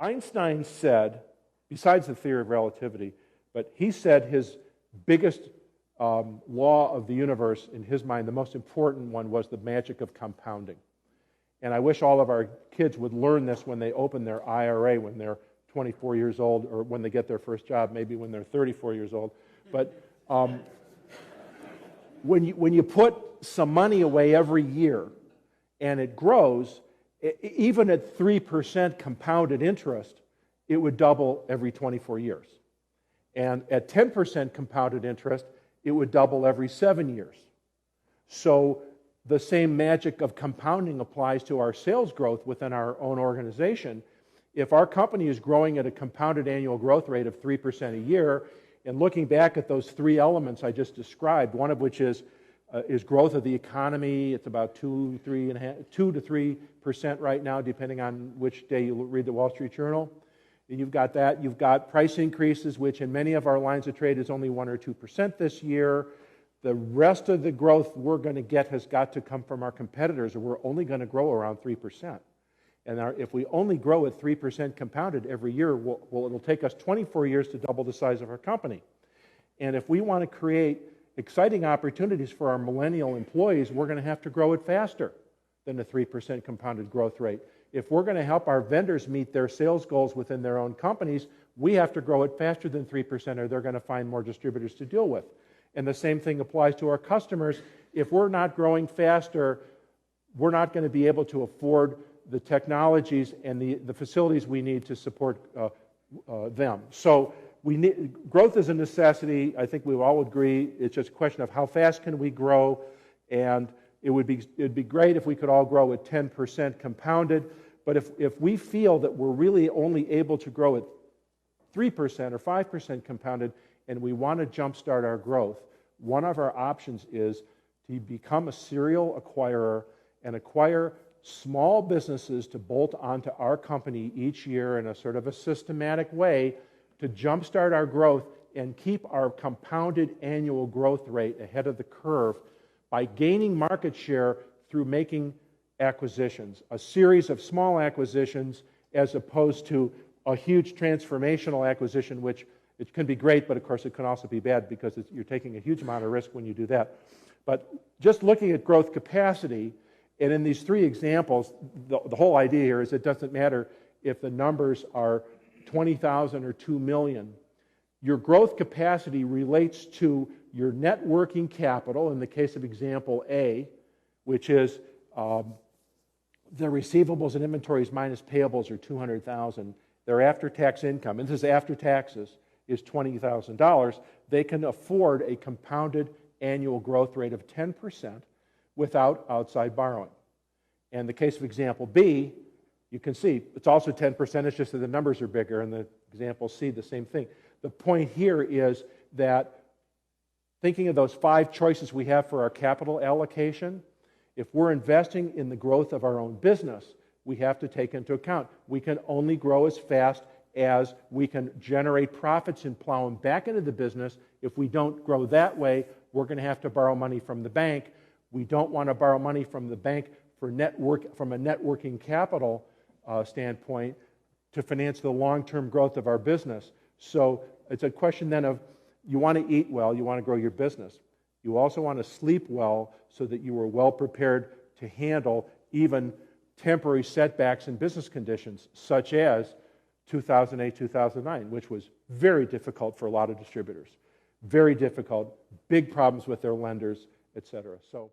Einstein said, besides the theory of relativity, but he said his biggest law of the universe, in his mind, the most important one was the magic of compounding. And I wish all of our kids would learn this when they open their IRA when they're 24 years old, or when they get their first job, maybe when they're 34 years old. But when you put some money away every year and it grows, even at 3% compounded interest, it would double every 24 years. And at 10% compounded interest, it would double every 7 years. So the same magic of compounding applies to our sales growth within our own organization. If our company is growing at a compounded annual growth rate of 3% a year, and looking back at those three elements I just described, one of which is growth of the economy. It's about 2 to 3% right now, depending on which day you read the Wall Street Journal. And you've got that. You've got price increases, which in many of our lines of trade is only 1 or 2% this year. The rest of the growth we're going to get has got to come from our competitors, or we're only going to grow around 3%. And if we only grow at 3% compounded every year, it'll take us 24 years to double the size of our company. And if we want to create exciting opportunities for our millennial employees, we're going to have to grow it faster than the 3% compounded growth rate. If we're going to help our vendors meet their sales goals within their own companies, we have to grow it faster than 3%, or they're going to find more distributors to deal with. And the same thing applies to our customers. If we're not growing faster, we're not going to be able to afford the technologies and the facilities we need to support them. So growth is a necessity. I think we all agree. It's just a question of how fast can we grow, and it'd be great if we could all grow at 10% compounded. But if we feel that we're really only able to grow at 3% or 5% compounded, and we want to jumpstart our growth, one of our options is to become a serial acquirer and acquire small businesses to bolt onto our company each year in a sort of a systematic way to jumpstart our growth and keep our compounded annual growth rate ahead of the curve by gaining market share through making acquisitions, a series of small acquisitions as opposed to a huge transformational acquisition, which it can be great, but of course it can also be bad because you're taking a huge amount of risk when you do that. But just looking at growth capacity, and in these three examples, the whole idea here is it doesn't matter if the numbers are 20,000 or 2 million. Your growth capacity relates to your net working capital, in the case of example A, which is the receivables and inventories minus payables are 200,000. Their after-tax income, and this is after taxes, is $20,000. They can afford a compounded annual growth rate of 10% without outside borrowing. And the case of example B, you can see it's also 10%, it's just that the numbers are bigger, and the example C, the same thing. The point here is that thinking of those 5 choices we have for our capital allocation, if we're investing in the growth of our own business, we have to take into account we can only grow as fast as we can generate profits and plow them back into the business. If we don't grow that way, we're going to have to borrow money from the bank. We don't want to borrow money from the bank from a net working capital standpoint to finance the long-term growth of our business. So it's a question then of you want to eat well, you want to grow your business. You also want to sleep well so that you are well prepared to handle even temporary setbacks in business conditions, such as 2008, 2009, which was very difficult for a lot of distributors. Very difficult, big problems with their lenders, etc. So